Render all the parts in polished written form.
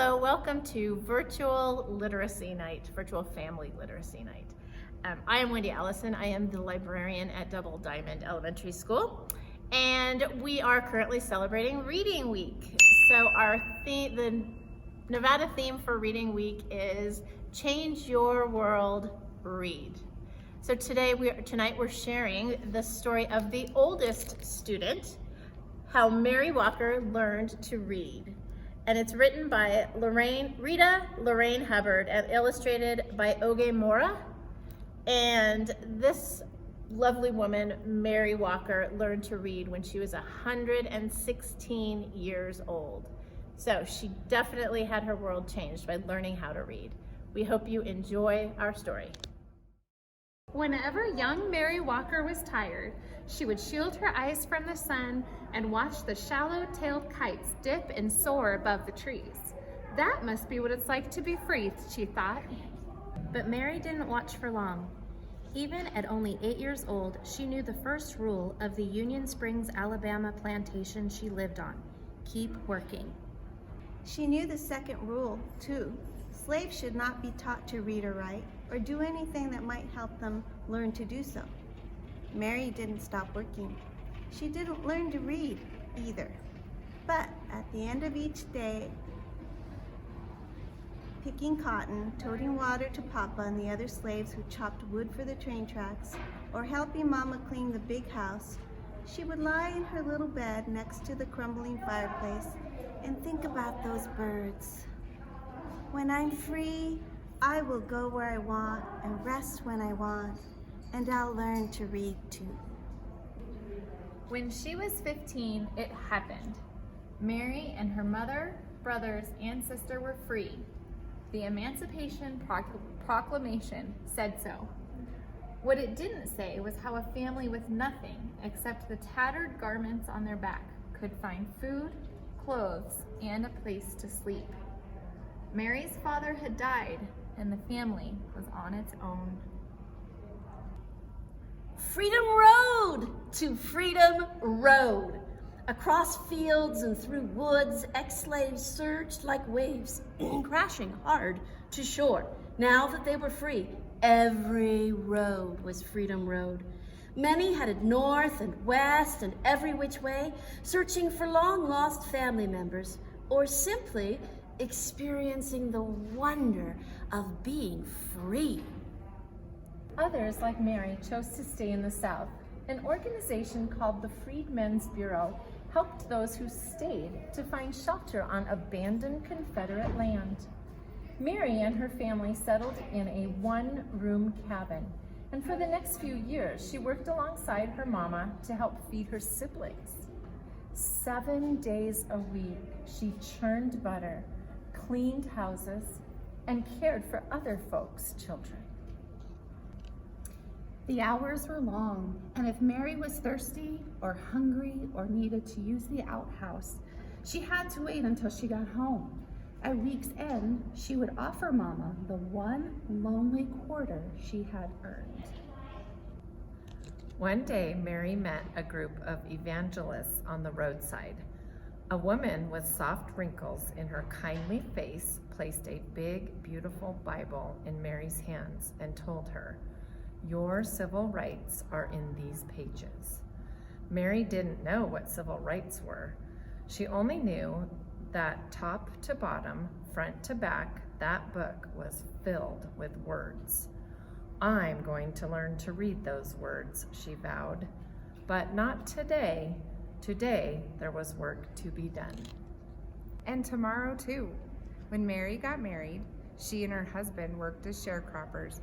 Hello, welcome to Virtual Literacy Night, Virtual Family Literacy Night. I am Wendy Allison. I am the librarian at Double Diamond Elementary School, and we are currently celebrating Reading Week. So the Nevada theme for Reading Week is Change Your World, Read. So tonight we're sharing the story of the oldest student, how Mary Walker learned to read. And it's written by Rita Lorraine Hubbard and illustrated by Oge Mora. And this lovely woman, Mary Walker, learned to read when she was 116 years old. So she definitely had her world changed by learning how to read. We hope you enjoy our story. Whenever young Mary Walker was tired, she would shield her eyes from the sun and watch the shallow-tailed kites dip and soar above the trees. That must be what it's like to be free, she thought. But Mary didn't watch for long. Even at only 8 years old, she knew the first rule of the Union Springs, Alabama plantation she lived on: keep working. She knew the second rule, too. Slaves should not be taught to read or write, or do anything that might help them learn to do so. Mary didn't stop working. She didn't learn to read either. But at the end of each day, picking cotton, toting water to Papa and the other slaves who chopped wood for the train tracks, or helping Mama clean the big house, she would lie in her little bed next to the crumbling fireplace and think about those birds. When I'm free, I will go where I want and rest when I want, and I'll learn to read too. When she was 15, it happened. Mary and her mother, brothers, and sister were free. The Emancipation Proclamation said so. What it didn't say was how a family with nothing except the tattered garments on their back could find food, clothes, and a place to sleep. Mary's father had died, and the family was on its own. Freedom Road to Freedom Road. Across fields and through woods, ex-slaves surged like waves, crashing hard to shore. Now that they were free, every road was Freedom Road. Many headed north and west and every which way, searching for long-lost family members, or simply experiencing the wonder of being free. Others, like Mary, chose to stay in the South. An organization called the Freedmen's Bureau helped those who stayed to find shelter on abandoned Confederate land. Mary and her family settled in a one-room cabin, and for the next few years, she worked alongside her mama to help feed her siblings. 7 days a week, she churned butter, cleaned houses, and cared for other folks' children. The hours were long, and if Mary was thirsty or hungry or needed to use the outhouse, she had to wait until she got home. At week's end, she would offer Mama the one lonely quarter she had earned. One day, Mary met a group of evangelists on the roadside. A woman with soft wrinkles in her kindly face placed a big, beautiful Bible in Mary's hands and told her, "Your civil rights are in these pages." Mary didn't know what civil rights were. She only knew that top to bottom, front to back, that book was filled with words. "I'm going to learn to read those words," she vowed. But not today. Today, there was work to be done. And tomorrow too. When Mary got married, she and her husband worked as sharecroppers,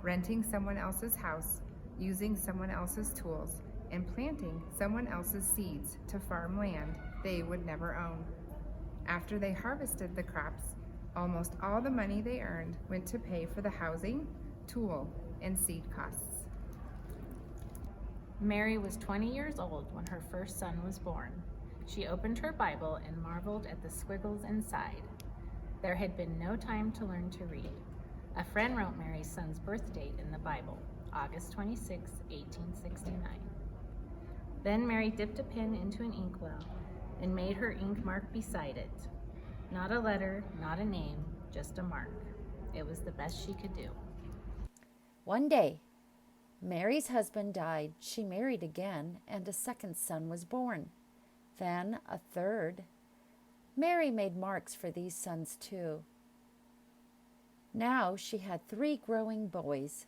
renting someone else's house, using someone else's tools, and planting someone else's seeds to farm land they would never own. After they harvested the crops, almost all the money they earned went to pay for the housing, tool, and seed costs. Mary was 20 years old when her first son was born. She opened her Bible and marveled at the squiggles inside. There had been no time to learn to read. A friend wrote Mary's son's birth date in the Bible, August 26, 1869. Then Mary dipped a pen into an inkwell and made her ink mark beside it. Not a letter, not a name, just a mark. It was the best she could do. One day, Mary's husband died. She married again, and a second son was born. Then a third. Mary made marks for these sons too. Now she had 3 growing boys.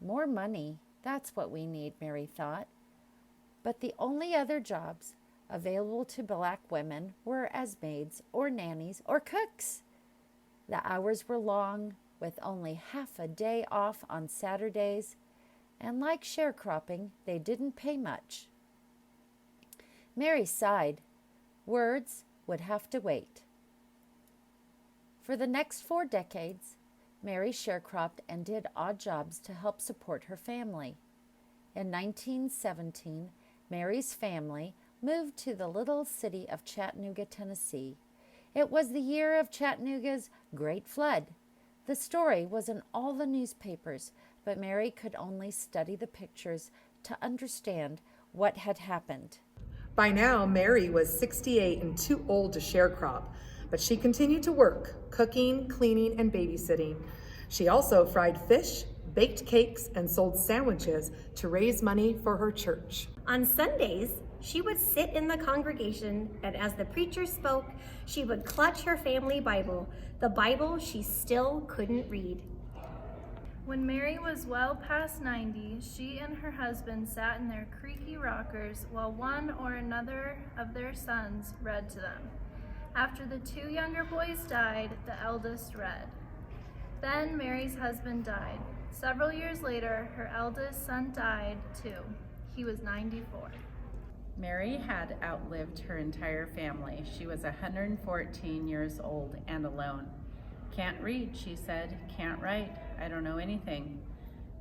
More money, that's what we need, Mary thought. But the only other jobs available to black women were as maids or nannies or cooks. The hours were long, with only half a day off on Saturdays, and like sharecropping, they didn't pay much. Mary sighed. Words would have to wait. For the next 4 decades, Mary sharecropped and did odd jobs to help support her family. In 1917, Mary's family moved to the little city of Chattanooga, Tennessee. It was the year of Chattanooga's Great Flood. The story was in all the newspapers, but Mary could only study the pictures to understand what had happened. By now, Mary was 68 and too old to sharecrop, but she continued to work, cooking, cleaning, and babysitting. She also fried fish, baked cakes, and sold sandwiches to raise money for her church. On Sundays, she would sit in the congregation, and as the preacher spoke, she would clutch her family Bible, the Bible she still couldn't read. When Mary was well past 90, she and her husband sat in their creaky rockers while one or another of their sons read to them. After the 2 younger boys died, the eldest read. Then Mary's husband died. Several years later, her eldest son died too. He was 94. Mary had outlived her entire family. She was 114 years old and alone. "Can't read," she said. "Can't write. I don't know anything."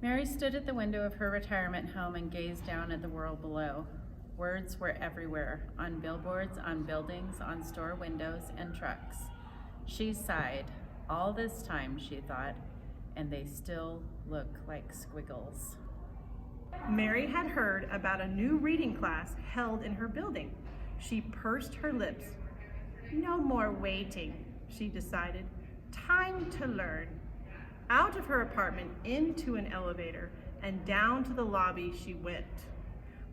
Mary stood at the window of her retirement home and gazed down at the world below. Words were everywhere, on billboards, on buildings, on store windows and trucks. She sighed. All this time, she thought, and they still look like squiggles. Mary had heard about a new reading class held in her building. She pursed her lips. No more waiting, she decided. Time to learn. Out of her apartment, into an elevator, and down to the lobby she went.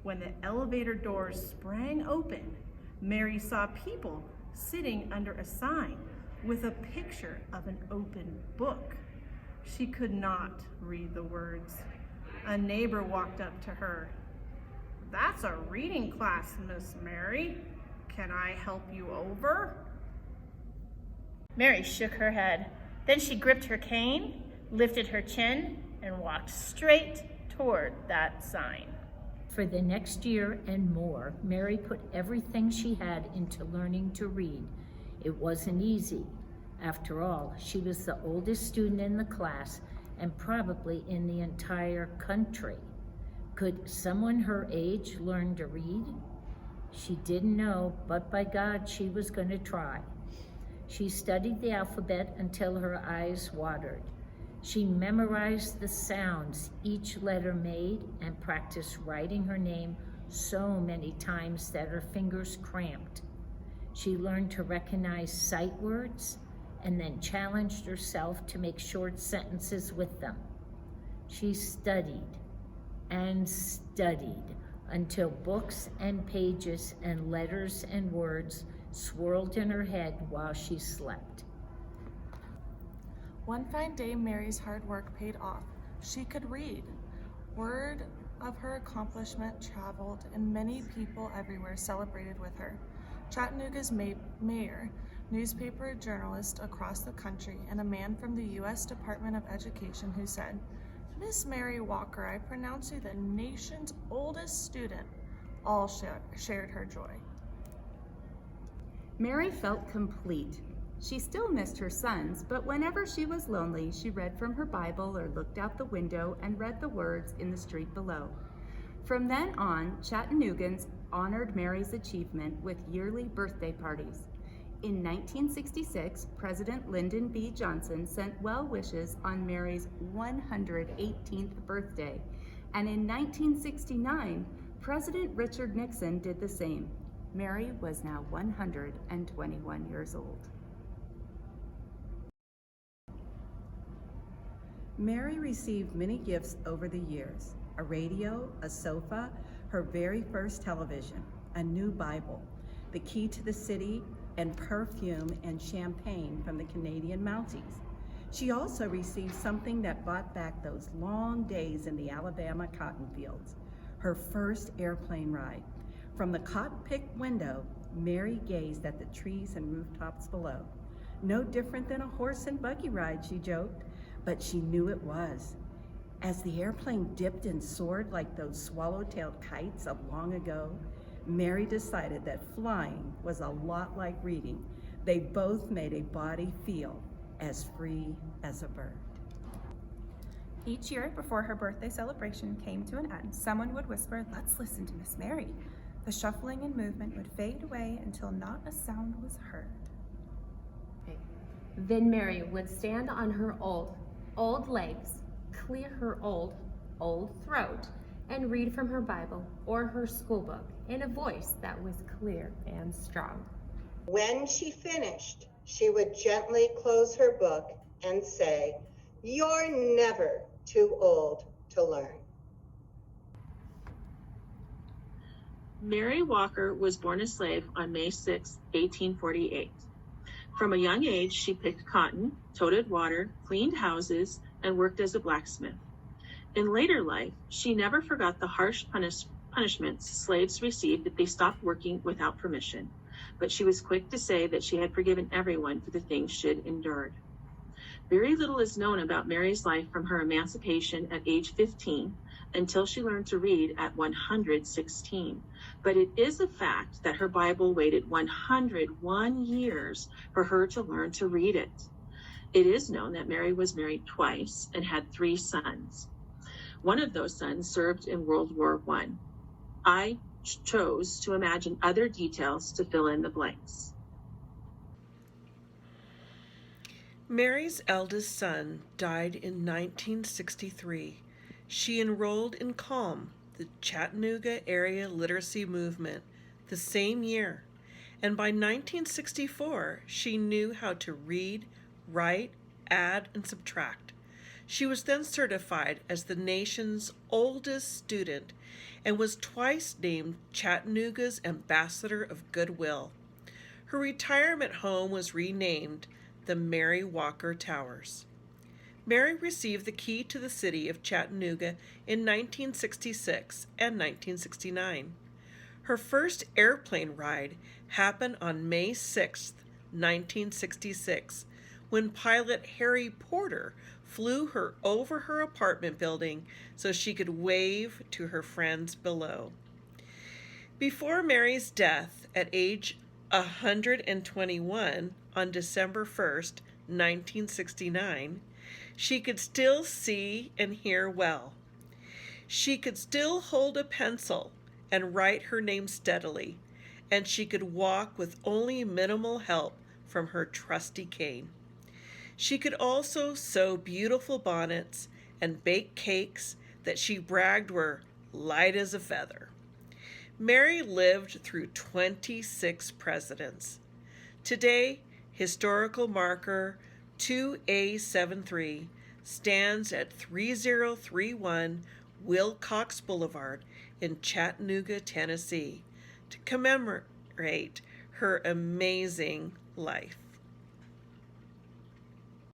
When the elevator doors sprang open, Mary saw people sitting under a sign with a picture of an open book. She could not read the words. A neighbor walked up to her. "That's a reading class, Miss Mary. Can I help you over?" Mary shook her head. Then she gripped her cane, lifted her chin, and walked straight toward that sign. For the next year and more, Mary put everything she had into learning to read. It wasn't easy. After all, she was the oldest student in the class and probably in the entire country. Could someone her age learn to read? She didn't know, but by God, she was going to try. She studied the alphabet until her eyes watered. She memorized the sounds each letter made and practiced writing her name so many times that her fingers cramped. She learned to recognize sight words and then challenged herself to make short sentences with them. She studied and studied until books and pages and letters and words swirled in her head while she slept. One fine day, Mary's hard work paid off. She could read. Word of her accomplishment traveled, and many people everywhere celebrated with her. Chattanooga's mayor, newspaper journalists across the country, and a man from the U.S. Department of Education who said, "Miss Mary Walker, I pronounce you the nation's oldest student," all shared her joy. Mary felt complete. She still missed her sons, but whenever she was lonely, she read from her Bible or looked out the window and read the words in the street below. From then on, Chattanoogans honored Mary's achievement with yearly birthday parties. In 1966, President Lyndon B. Johnson sent well wishes on Mary's 118th birthday, and in 1969, President Richard Nixon did the same. Mary was now 121 years old. Mary received many gifts over the years: a radio, a sofa, her very first television, a new Bible, the key to the city, and perfume and champagne from the Canadian Mounties. She also received something that brought back those long days in the Alabama cotton fields: her first airplane ride. From the cockpit window, Mary gazed at the trees and rooftops below. No different than a horse and buggy ride, she joked, but she knew it was. As the airplane dipped and soared like those swallow-tailed kites of long ago, Mary decided that flying was a lot like reading. They both made a body feel as free as a bird. Each year before her birthday celebration came to an end, someone would whisper, "Let's listen to Miss Mary." The shuffling and movement would fade away until not a sound was heard. Then Mary would stand on her old legs, clear her old throat, and read from her Bible or her school book in a voice that was clear and strong. When she finished, she would gently close her book and say, "You're never too old to learn." Mary Walker was born a slave on May 6, 1848. From a young age, she picked cotton, toted water, cleaned houses, and worked as a blacksmith. In later life, she never forgot the harsh punishments slaves received if they stopped working without permission, but she was quick to say that she had forgiven everyone for the things she'd endured. Very little is known about Mary's life from her emancipation at age 15 until she learned to read at 116. But it is a fact that her Bible waited 101 years for her to learn to read it. It is known that Mary was married twice and had 3 sons. One of those sons served in World War I. I chose to imagine other details to fill in the blanks. Mary's eldest son died in 1963. She enrolled in CALM, the Chattanooga Area Literacy Movement, the same year, and by 1964 she knew how to read, write, add, and subtract. She was then certified as the nation's oldest student and was twice named Chattanooga's Ambassador of Goodwill. Her retirement home was renamed the Mary Walker Towers. Mary received the key to the city of Chattanooga in 1966 and 1969. Her first airplane ride happened on May 6, 1966, when pilot Harry Porter flew her over her apartment building so she could wave to her friends below. Before Mary's death at age 121 on December 1st, 1969, she could still see and hear well. She could still hold a pencil and write her name steadily, and she could walk with only minimal help from her trusty cane. She could also sew beautiful bonnets and bake cakes that she bragged were light as a feather. Mary lived through 26 presidents. Today, historical marker 2A73 stands at 3031 Wilcox Boulevard in Chattanooga, Tennessee, to commemorate her amazing life.